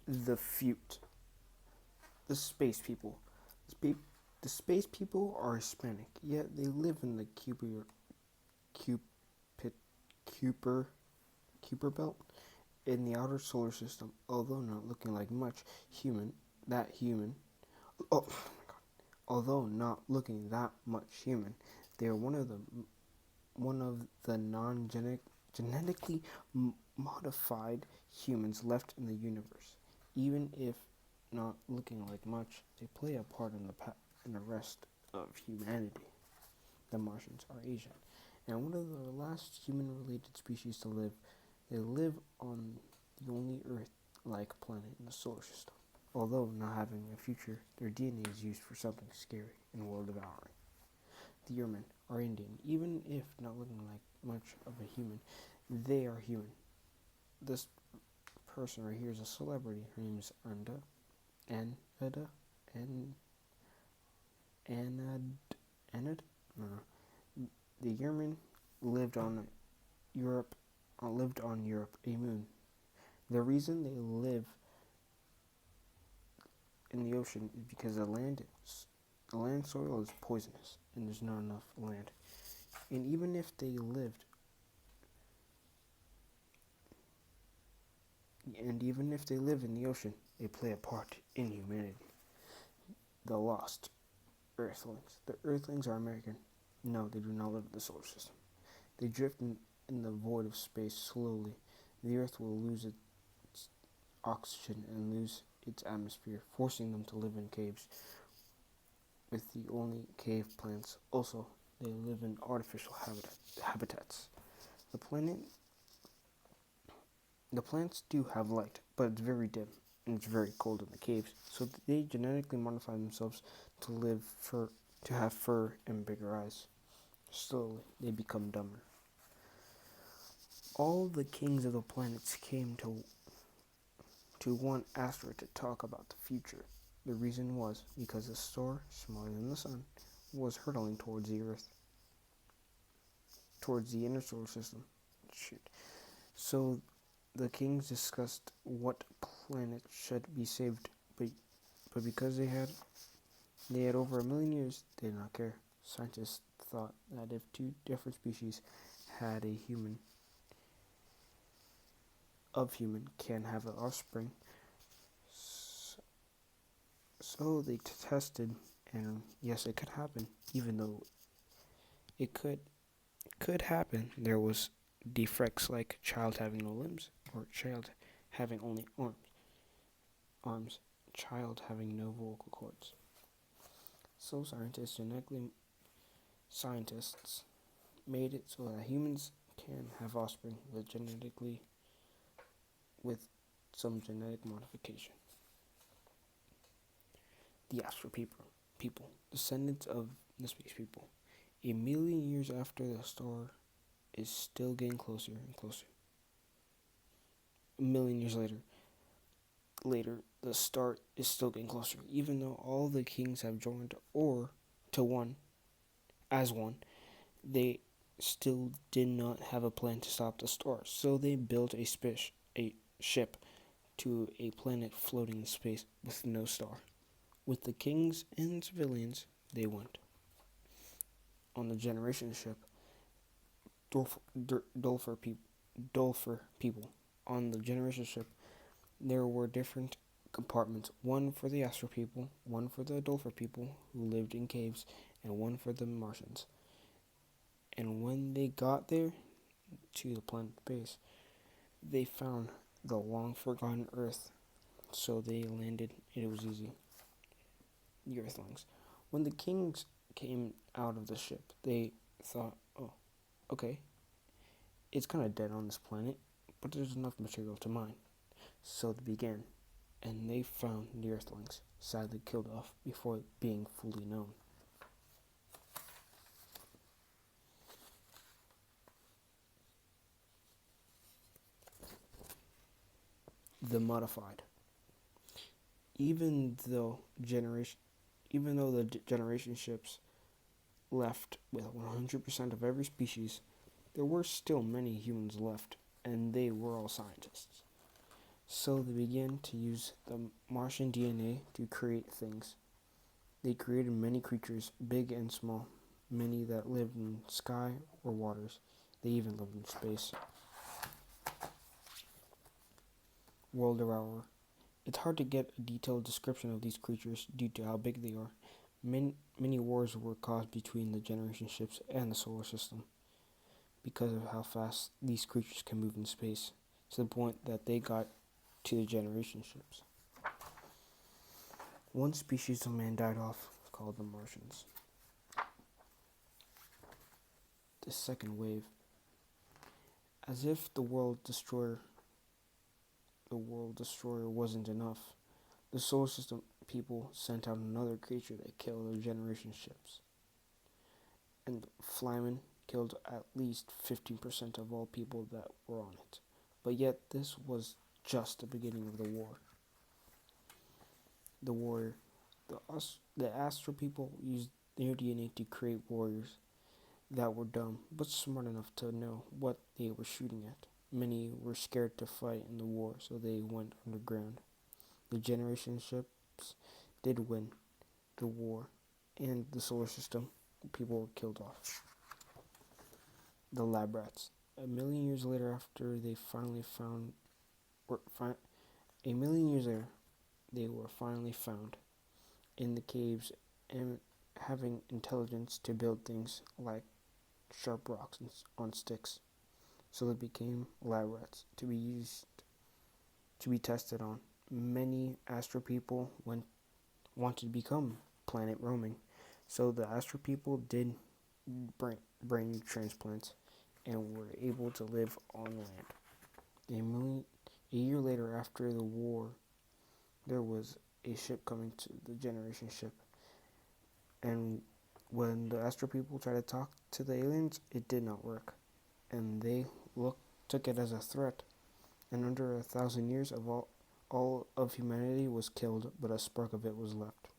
The fute. The space people. The space people are Hispanic, yet they live in the Cupid, Kuiper, Kuiper belt in the outer solar system. Although not looking like much human, that human. Oh, although not looking that much human, they are one of the genetically modified humans left in the universe. Even if not looking like much, they play a part in the rest of humanity. The Martians are Asian, and one of the last human-related species to live. They live on the only Earth-like planet in the solar system. Although not having a future, their DNA is used for something scary and world-devouring. The Yeomen are Indian, even if not looking like much of a human. They are human. This person right here is a celebrity. Her name is Anada, An, Anad. The Yeomen lived on Europe, a moon. The reason they live in the ocean is because the land soil is poisonous, and there's not enough land. And even if they live in the ocean, they play a part in humanity. The lost Earthlings. The Earthlings are American. No, they do not live in the solar system. They drift in the void of space slowly. The Earth will lose its oxygen and lose its atmosphere, forcing them to live in caves with the only cave plants. Also, they live in artificial habitats. The planet, the plants do have light, but it's very dim and it's very cold in the caves. So they genetically modify themselves to have fur and bigger eyes. Slowly, they become dumber. All the kings of the planets came to one asteroid to talk about the future. The reason was because a star smaller than the sun was hurtling towards the Earth, towards the inner solar system. Shoot. So the kings discussed what planet should be saved, but because they had over a million years, they did not care. Scientists thought that if two different species had a human can have an offspring, so they tested, and yes, it could happen. Even though it could happen, there was defects like child having no limbs or child having only arms, child having no vocal cords. So scientists made it so that humans can have offspring with some genetic modification. The Astro people, descendants of the space people. A million years after the star is still getting closer and closer. A million years later, the star is still getting closer, even though all the kings have joined or to one as one. They still did not have a plan to stop the star, so they built a ship to a planet floating in space with no star. With the kings and civilians, they went on the generation ship. Dolfer people. On the generation ship, there were different compartments, one for the Astro people, one for the Dolfer people who lived in caves, and one for the Martians. And when they got there to the planet base, they found the long forgotten Earth, so they landed and it was easy. The Earthlings. When the kings came out of the ship, they thought, oh, okay, it's kind of dead on this planet, but there's enough material to mine. So they began, and they found the Earthlings, sadly killed off before being fully known. The modified. Even though the generation ships left with 100% of every species, there were still many humans left, and they were all scientists. So they began to use the Martian DNA to create things. They created many creatures, big and small, many that lived in sky or waters. They even lived in space. World Devourer. It's hard to get a detailed description of these creatures due to how big they are. Many wars were caused between the generation ships and the solar system because of how fast these creatures can move in space, to the point that they got to the generation ships. One species of man died off, called the Martians. The second wave. As if the world destroyer wasn't enough, the solar system people sent out another creature that killed the generation ships. And Flyman killed at least 15% of all people that were on it. But yet this was just the beginning of the war. The warrior. The Astro people used their DNA to create warriors that were dumb but smart enough to know what they were shooting at. Many were scared to fight in the war, so they went underground. The generation ships did win the war, and the solar system people were killed off. The lab rats. A million years later, after they finally found, were fi- a million years later, they were finally found in the caves and having intelligence to build things like sharp rocks on sticks. So they became lab rats to be used to be tested on. Many astro people wanted to become planet roaming, so the astro people did brain transplants and were able to live on land. A year later, after the war, there was a ship coming to the generation ship, and when the astro people tried to talk to the aliens, it did not work, and they took it as a threat. And under 1,000 years of all of humanity was killed, but a spark of it was left.